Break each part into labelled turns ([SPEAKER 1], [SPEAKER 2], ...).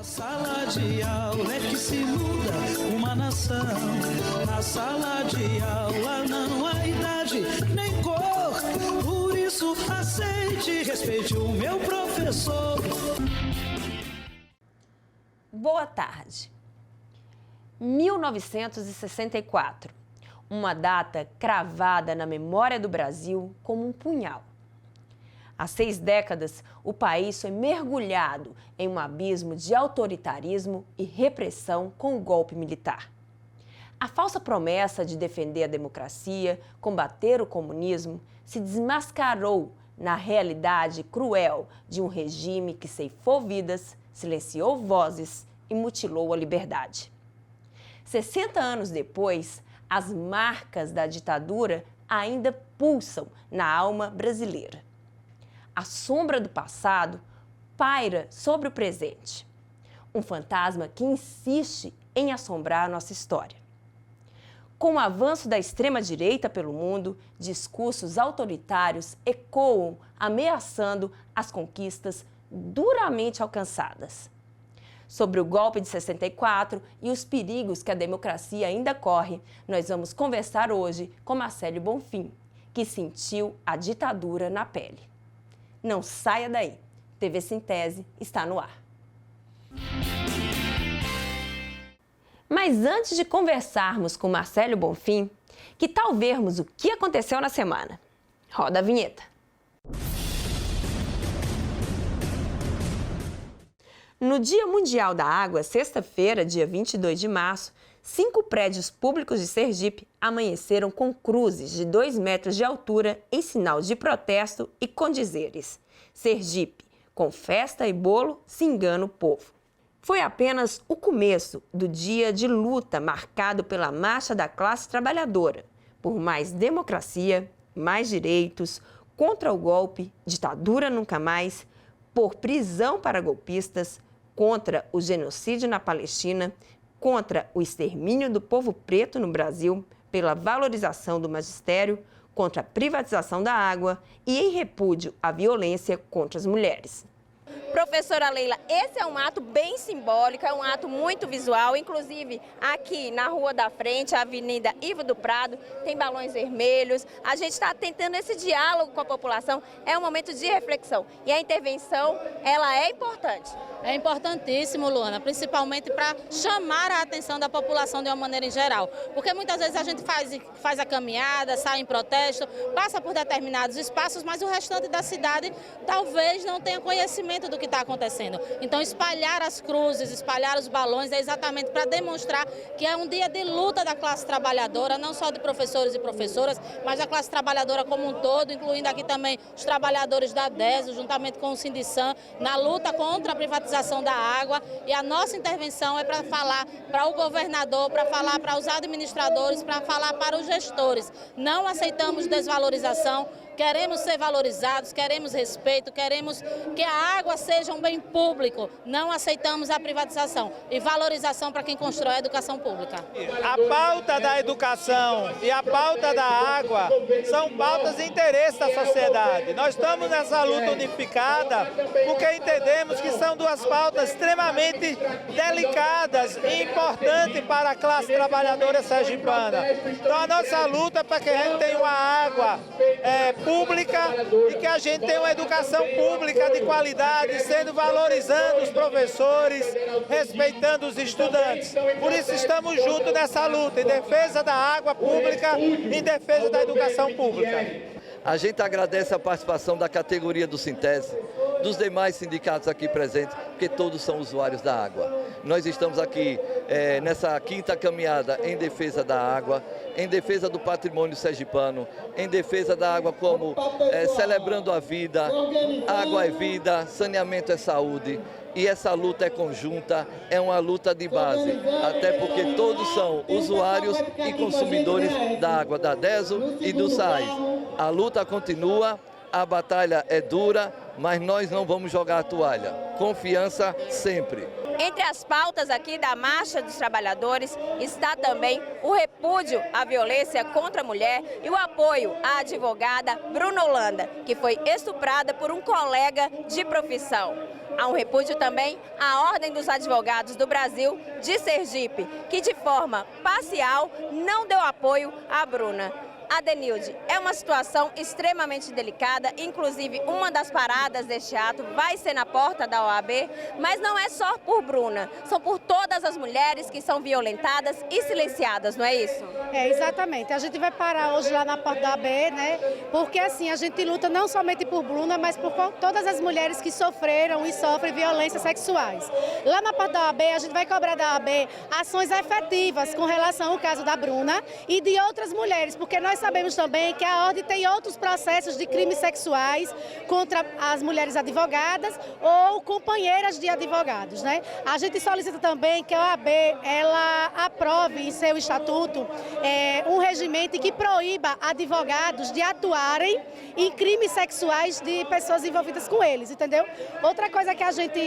[SPEAKER 1] Na sala de aula é que se muda uma nação. Na sala de aula não há idade nem cor. Por isso aceite e respeite o meu professor.
[SPEAKER 2] Boa tarde. 1964. Uma data cravada na memória do Brasil como um punhal. Há 6 décadas, o país foi mergulhado em um abismo de autoritarismo e repressão com o golpe militar. A falsa promessa de defender a democracia, combater o comunismo, se desmascarou na realidade cruel de um regime que ceifou vidas, silenciou vozes e mutilou a liberdade. 60 anos depois, as marcas da ditadura ainda pulsam na alma brasileira. A sombra do passado paira sobre o presente. Um fantasma que insiste em assombrar a nossa história. Com o avanço da extrema-direita pelo mundo, discursos autoritários ecoam, ameaçando as conquistas duramente alcançadas. Sobre o golpe de 64 e os perigos que a democracia ainda corre, nós vamos conversar hoje com Marcelo Bonfim, que sentiu a ditadura na pele. Não saia daí. TV Sintese está no ar. Mas antes de conversarmos com Marcelo Bonfim, que tal vermos o que aconteceu na semana? Roda a vinheta. No Dia Mundial da Água, sexta-feira, dia 22 de março, 5 prédios públicos de Sergipe amanheceram com cruzes de 2 metros de altura em sinal de protesto e com dizeres: Sergipe, com festa e bolo, se engana o povo. Foi apenas o começo do dia de luta marcado pela marcha da classe trabalhadora por mais democracia, mais direitos, contra o golpe, ditadura nunca mais, por prisão para golpistas, contra o genocídio na Palestina, contra o extermínio do povo preto no Brasil, pela valorização do magistério, contra a privatização da água e em repúdio à violência contra as mulheres.
[SPEAKER 3] Professora Leila, esse é um ato bem simbólico, é um ato muito visual, inclusive aqui na Rua da Frente, a Avenida Ivo do Prado, tem balões vermelhos, a gente está tentando esse diálogo com a população, é um momento de reflexão e a intervenção, ela é importante.
[SPEAKER 4] É importantíssimo, Luana, principalmente para chamar a atenção da população de uma maneira em geral, porque muitas vezes a gente faz a caminhada, sai em protesto, passa por determinados espaços, mas o restante da cidade talvez não tenha conhecimento do que está acontecendo. Então, espalhar as cruzes, espalhar os balões é exatamente para demonstrar que é um dia de luta da classe trabalhadora, não só de professores e professoras, mas da classe trabalhadora como um todo, incluindo aqui também os trabalhadores da DESO, juntamente com o Sindiçam, na luta contra a privatização da água. E a nossa intervenção é para falar para o governador, para falar para os administradores, para falar para os gestores. Não aceitamos desvalorização. Queremos ser valorizados, queremos respeito, queremos que a água seja um bem público. Não aceitamos a privatização e valorização para quem constrói a educação pública.
[SPEAKER 5] A pauta da educação e a pauta da água são pautas de interesse da sociedade. Nós estamos nessa luta unificada porque entendemos que são duas pautas extremamente delicadas e importantes para a classe trabalhadora sergipana. Então a nossa luta é para que a gente tenha uma água pública e que a gente tenha uma educação pública de qualidade, sendo valorizando os professores, respeitando os estudantes. Por isso estamos juntos nessa luta, em defesa da água pública, em defesa da educação pública.
[SPEAKER 6] A gente agradece a participação da categoria do Sintese, dos demais sindicatos aqui presentes, porque todos são usuários da água. Nós estamos aqui nessa quinta caminhada em defesa da água, em defesa do patrimônio sergipano, em defesa da água como celebrando a vida, água é vida, saneamento é saúde. E essa luta é conjunta, é uma luta de base, até porque todos são usuários e consumidores da água da DESO e do SAIS. A luta continua, a batalha é dura, mas nós não vamos jogar a toalha. Confiança sempre.
[SPEAKER 3] Entre as pautas aqui da Marcha dos Trabalhadores está também o repúdio à violência contra a mulher e o apoio à advogada Bruna Holanda, que foi estuprada por um colega de profissão. Há um repúdio também à Ordem dos Advogados do Brasil de Sergipe, que de forma parcial não deu apoio à Bruna. Adenilde, é uma situação extremamente delicada, inclusive uma das paradas deste ato vai ser na porta da OAB, mas não é só por Bruna, são por todas as mulheres que são violentadas e silenciadas, não é isso?
[SPEAKER 7] É, exatamente. A gente vai parar hoje lá na porta da OAB, né? Porque assim, a gente luta não somente por Bruna, mas por todas as mulheres que sofreram e sofrem violências sexuais. Lá na porta da OAB, a gente vai cobrar da OAB ações efetivas com relação ao caso da Bruna e de outras mulheres, porque nós sabemos também que a Ordem tem outros processos de crimes sexuais contra as mulheres advogadas ou companheiras de advogados, né? A gente solicita também que a OAB ela aprove em seu estatuto um regimento que proíba advogados de atuarem em crimes sexuais de pessoas envolvidas com eles, entendeu? Outra coisa que a gente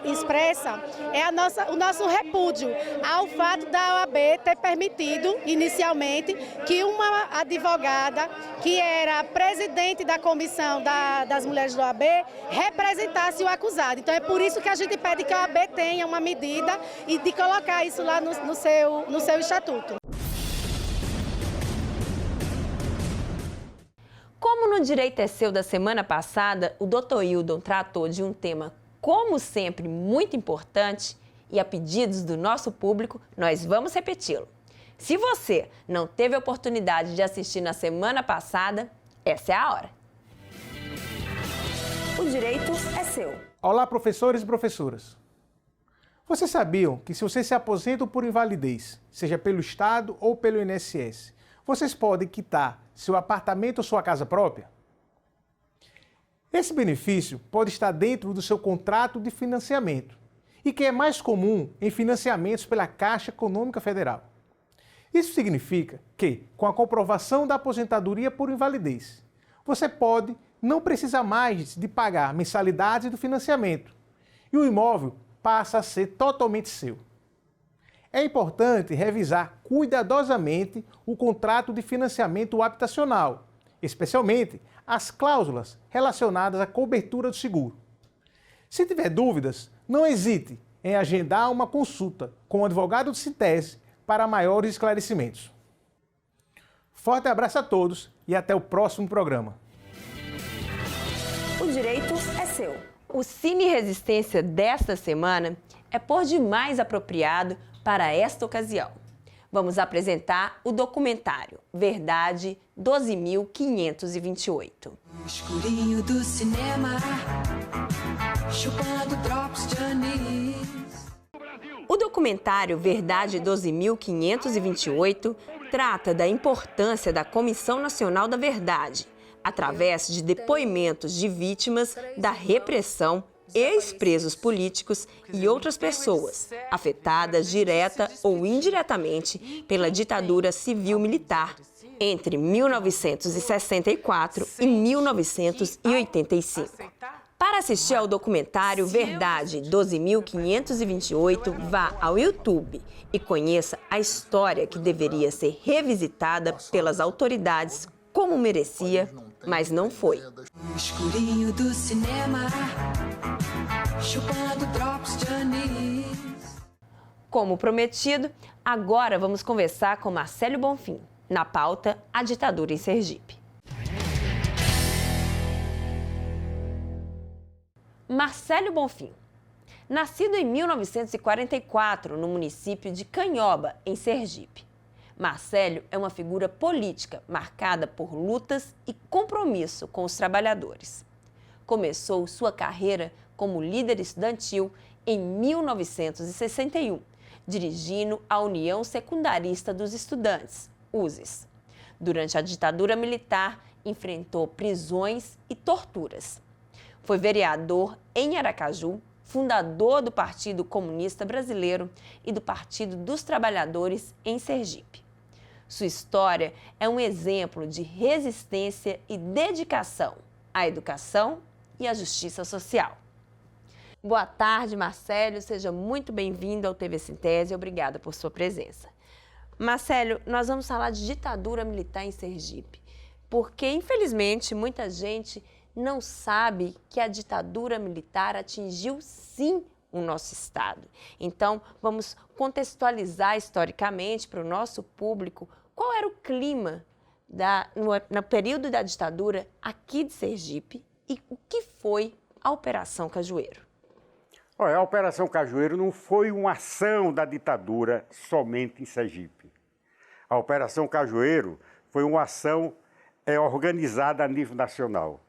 [SPEAKER 7] expressa é o nosso repúdio ao fato da OAB ter permitido inicialmente que uma advogada que era presidente da comissão das mulheres do OAB representasse o acusado. Então é por isso que a gente pede que a OAB tenha uma medida e de colocar isso lá no seu estatuto.
[SPEAKER 2] Como no Direito é Seu da semana passada, o Dr. Hildon tratou de um tema, como sempre, muito importante e a pedidos do nosso público, nós vamos repeti-lo. Se você não teve a oportunidade de assistir na semana passada, essa é a hora. O direito é seu.
[SPEAKER 8] Olá, professores e professoras. Vocês sabiam que se vocês se aposentam por invalidez, seja pelo Estado ou pelo INSS, vocês podem quitar seu apartamento ou sua casa própria? Esse benefício pode estar dentro do seu contrato de financiamento e que é mais comum em financiamentos pela Caixa Econômica Federal. Isso significa que, com a comprovação da aposentadoria por invalidez, você pode não precisar mais de pagar mensalidades do financiamento e o imóvel passa a ser totalmente seu. É importante revisar cuidadosamente o contrato de financiamento habitacional, especialmente as cláusulas relacionadas à cobertura do seguro. Se tiver dúvidas, não hesite em agendar uma consulta com o advogado do Sintese para maiores esclarecimentos. Forte abraço a todos e até o próximo programa.
[SPEAKER 2] O direito é seu. O Cine Resistência desta semana é por demais apropriado para esta ocasião. Vamos apresentar o documentário Verdade 12.528.
[SPEAKER 9] No escurinho do cinema, chupando drops de anis.
[SPEAKER 2] O documentário Verdade 12.528 trata da importância da Comissão Nacional da Verdade, através de depoimentos de vítimas da repressão, ex-presos políticos e outras pessoas afetadas direta ou indiretamente pela ditadura civil-militar entre 1964 e 1985. Para assistir ao documentário Verdade 12.528, vá ao YouTube e conheça a história que deveria ser revisitada pelas autoridades como merecia, mas não foi.
[SPEAKER 9] No escurinho do cinema, chupando drops de anis.
[SPEAKER 2] Como prometido, agora vamos conversar com Marcélio Bonfim, na pauta A Ditadura em Sergipe. Marcélio Bonfim. Nascido em 1944 no município de Canhoba, em Sergipe. Marcélio é uma figura política marcada por lutas e compromisso com os trabalhadores. Começou sua carreira como líder estudantil em 1961, dirigindo a União Secundarista dos Estudantes, USES. Durante a ditadura militar, enfrentou prisões e torturas. Foi vereador em Aracaju, fundador do Partido Comunista Brasileiro e do Partido dos Trabalhadores em Sergipe. Sua história é um exemplo de resistência e dedicação à educação e à justiça social. Boa tarde, Marcélio. Seja muito bem-vindo ao TV Sintese. Obrigada por sua presença. Marcélio, nós vamos falar de ditadura militar em Sergipe, porque, infelizmente, muita gente não sabe que a ditadura militar atingiu sim o nosso estado. Então, vamos contextualizar historicamente para o nosso público qual era o clima no período da ditadura aqui de Sergipe e o que foi a Operação Cajueiro.
[SPEAKER 10] Olha, a Operação Cajueiro não foi uma ação da ditadura somente em Sergipe. A Operação Cajueiro foi uma ação organizada a nível nacional.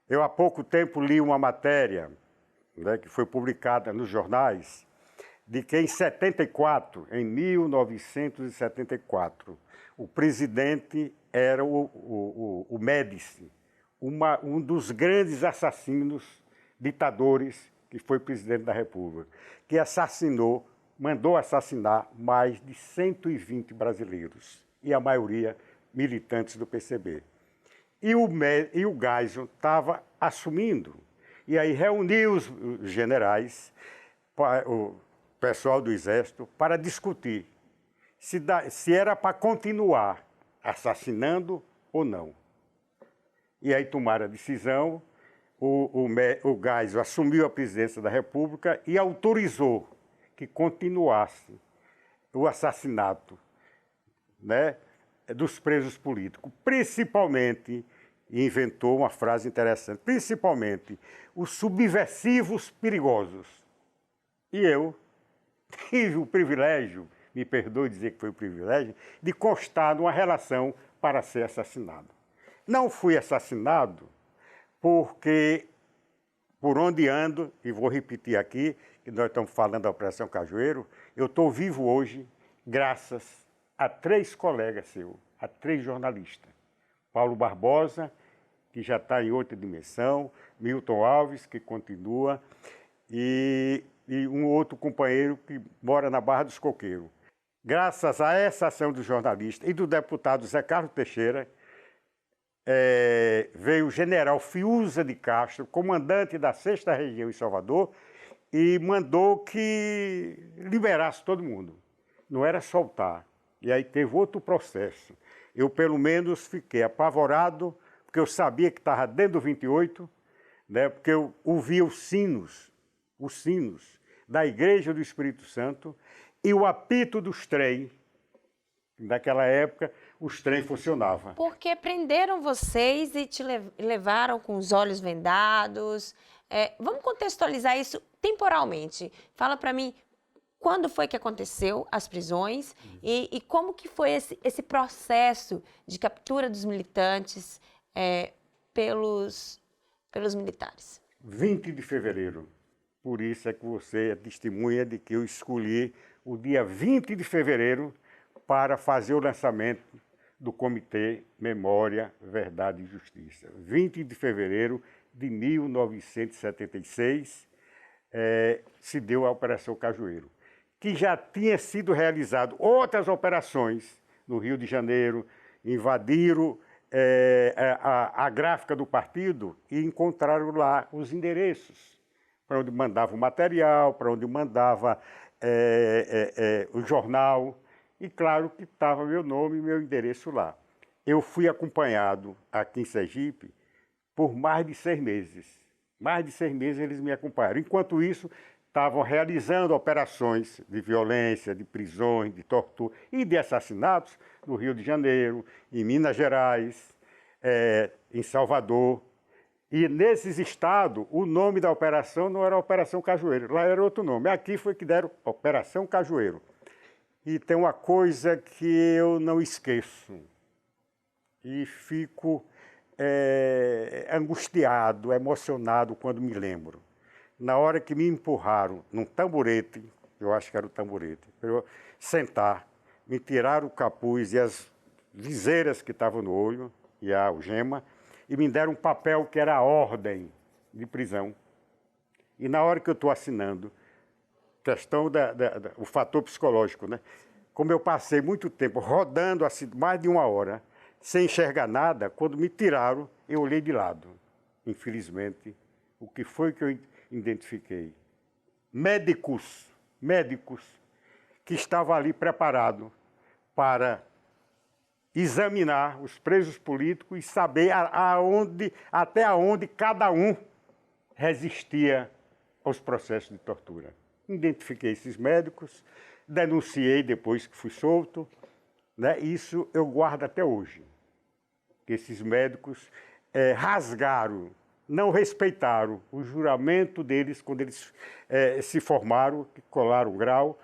[SPEAKER 10] Eu há pouco tempo li uma matéria, né, que foi publicada nos jornais, de que em 1974, o presidente era o Médici, um dos grandes assassinos, ditadores, que foi presidente da República, que mandou assassinar mais de 120 brasileiros, e a maioria militantes do PCB. E o Geisel estava assumindo, e aí reuniu os generais, o pessoal do Exército, para discutir se era para continuar assassinando ou não. E aí tomaram a decisão, o Geisel assumiu a presidência da República e autorizou que continuasse o assassinato, né, dos presos políticos, principalmente, e inventou uma frase interessante, principalmente os subversivos perigosos. E eu tive o privilégio, me perdoe dizer que foi o privilégio, de constar numa relação para ser assassinado. Não fui assassinado porque, por onde ando, e vou repetir aqui, que nós estamos falando da Operação Cajueiro, eu estou vivo hoje graças a 3 colegas seus, a 3 jornalistas. Paulo Barbosa, que já está em outra dimensão, Milton Alves, que continua, e um outro companheiro que mora na Barra dos Coqueiros. Graças a essa ação do jornalista e do deputado Zé Carlos Teixeira, veio o general Fiuza de Castro, comandante da 6ª Região em Salvador, e mandou que liberasse todo mundo. Não era soltar. E aí teve outro processo. Eu, pelo menos, fiquei apavorado, porque eu sabia que estava dentro do 28, né, porque eu ouvia os sinos da Igreja do Espírito Santo e o apito dos trens. Naquela época, os trens funcionavam.
[SPEAKER 2] Porque prenderam vocês e te levaram com os olhos vendados. Vamos contextualizar isso temporalmente. Fala para mim, quando foi que aconteceu as prisões e como que foi esse processo de captura dos militantes pelos militares?
[SPEAKER 10] 20 de fevereiro. Por isso é que você é testemunha de que eu escolhi o dia 20 de fevereiro para fazer o lançamento do Comitê Memória, Verdade e Justiça. 20 de fevereiro de 1976 se deu a Operação Cajueiro, que já tinha sido realizado outras operações no Rio de Janeiro, invadiram a gráfica do partido e encontraram lá os endereços, para onde mandava o material, para onde mandava o jornal, e claro que estava meu nome e meu endereço lá. Eu fui acompanhado aqui em Sergipe por mais de 6 meses. Mais de 6 meses eles me acompanharam. Enquanto isso, estavam realizando operações de violência, de prisões, de tortura e de assassinatos no Rio de Janeiro, em Minas Gerais, em Salvador. E nesses estados, o nome da operação não era Operação Cajueiro, lá era outro nome. Aqui foi que deram Operação Cajueiro. E tem uma coisa que eu não esqueço e fico angustiado, emocionado quando me lembro. Na hora que me empurraram num tamborete, eu acho que era o tamborete, para eu sentar, me tiraram o capuz e as viseiras que estavam no olho e a algema e me deram um papel que era a ordem de prisão. E na hora que eu estou assinando, questão o fator psicológico, né? Como eu passei muito tempo rodando assim, mais de 1 hora, sem enxergar nada, quando me tiraram, eu olhei de lado. Infelizmente, o que foi que eu identifiquei? Médicos que estavam ali preparados para examinar os presos políticos e saber até onde cada um resistia aos processos de tortura. Identifiquei esses médicos, denunciei depois que fui solto, né? Isso eu guardo até hoje. Esses médicos rasgaram, não respeitaram o juramento deles quando eles se formaram, que colaram o grau,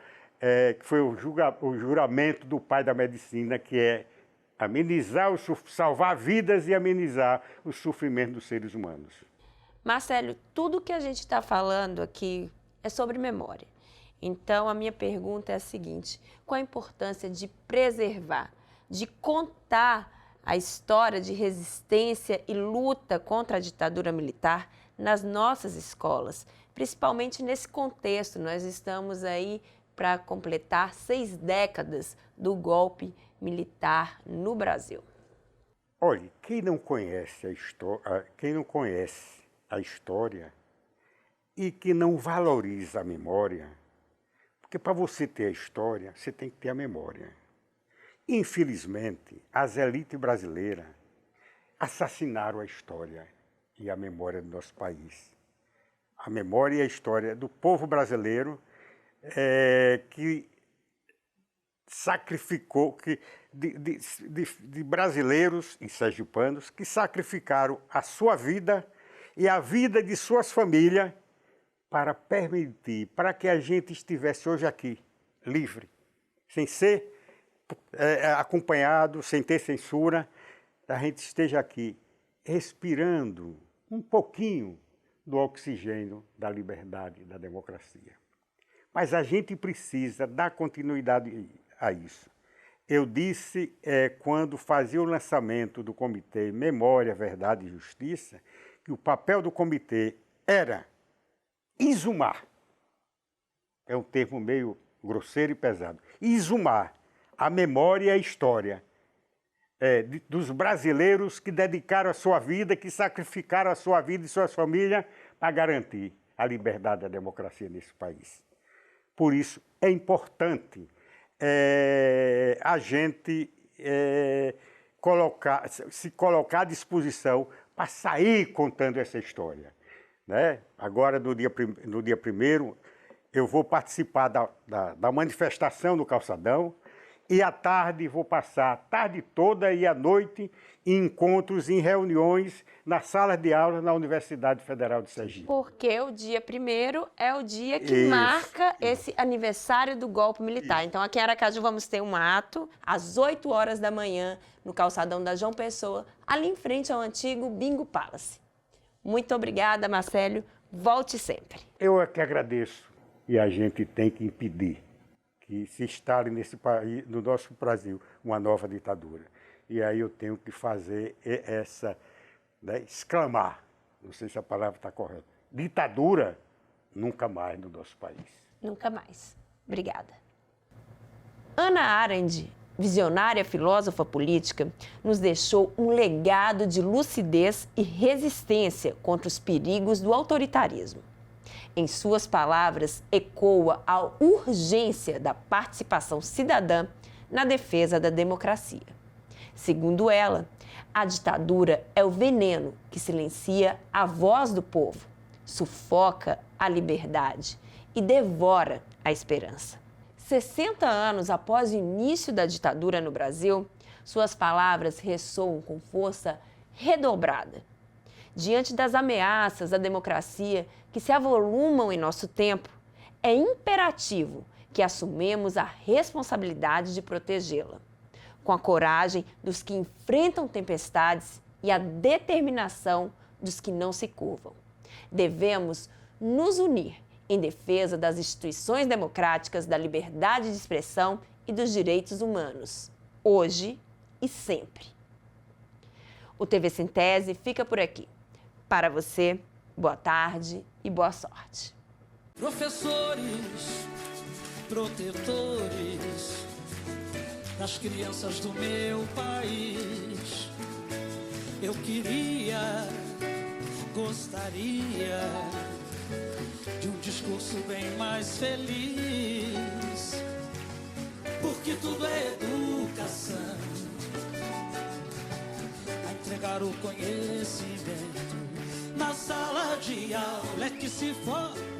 [SPEAKER 10] que foi o juramento do pai da medicina, que é salvar vidas e amenizar o sofrimento dos seres humanos.
[SPEAKER 2] Marcelo, tudo que a gente está falando aqui é sobre memória. Então, a minha pergunta é a seguinte: qual a importância de preservar, de contar a história de resistência e luta contra a ditadura militar nas nossas escolas? Principalmente nesse contexto, nós estamos aí para completar 6 décadas do golpe militar no Brasil.
[SPEAKER 10] Olha, quem não conhece a história e que não valoriza a memória, porque para você ter a história, você tem que ter a memória. Infelizmente, as elites brasileiras assassinaram a história e a memória do nosso país. A memória e a história do povo brasileiro que sacrificou, de brasileiros e sergipanos que sacrificaram a sua vida e a vida de suas famílias para permitir, para que a gente estivesse hoje aqui, livre, sem ser acompanhado, sem ter censura, a gente esteja aqui respirando um pouquinho do oxigênio da liberdade e da democracia. Mas a gente precisa dar continuidade a isso. Eu disse, quando fazia o lançamento do Comitê Memória, Verdade e Justiça, que o papel do comitê era exumar, é um termo meio grosseiro e pesado, exumar a memória e a história dos brasileiros que dedicaram a sua vida, que sacrificaram a sua vida e suas famílias para garantir a liberdade e a democracia nesse país. Por isso, é importante a gente se colocar à disposição para sair contando essa história, né? Agora, no dia 1º, eu vou participar da manifestação no Calçadão e à tarde vou passar a tarde toda e à noite em encontros, em reuniões, nas salas de aula na Universidade Federal de Sergipe.
[SPEAKER 2] Porque o dia 1º é o dia que marca esse aniversário do golpe militar. Então, aqui em Aracaju vamos ter um ato às 8 horas da manhã no Calçadão da João Pessoa, ali em frente ao antigo Bingo Palace. Muito obrigada, Marcelo. Volte sempre.
[SPEAKER 10] Eu é que agradeço. E a gente tem que impedir que se instale nesse país, no nosso Brasil, uma nova ditadura. E aí eu tenho que fazer exclamar, não sei se a palavra está correta, ditadura, nunca mais no nosso país.
[SPEAKER 2] Nunca mais. Obrigada. Hannah Arendt, visionária filósofa política, nos deixou um legado de lucidez e resistência contra os perigos do autoritarismo. Em suas palavras, ecoa a urgência da participação cidadã na defesa da democracia. Segundo ela, a ditadura é o veneno que silencia a voz do povo, sufoca a liberdade e devora a esperança. 60 anos após o início da ditadura no Brasil, suas palavras ressoam com força redobrada. Diante das ameaças à democracia que se avolumam em nosso tempo, é imperativo que assumamos a responsabilidade de protegê-la, com a coragem dos que enfrentam tempestades e a determinação dos que não se curvam. Devemos nos unir em defesa das instituições democráticas, da liberdade de expressão e dos direitos humanos, hoje e sempre. O TV Sintese fica por aqui. Para você, boa tarde e boa sorte.
[SPEAKER 1] Professores, protetores das crianças do meu país, eu gostaria de um discurso bem mais feliz, porque tudo é educação, o conhecimento. Na sala de aula é que se forma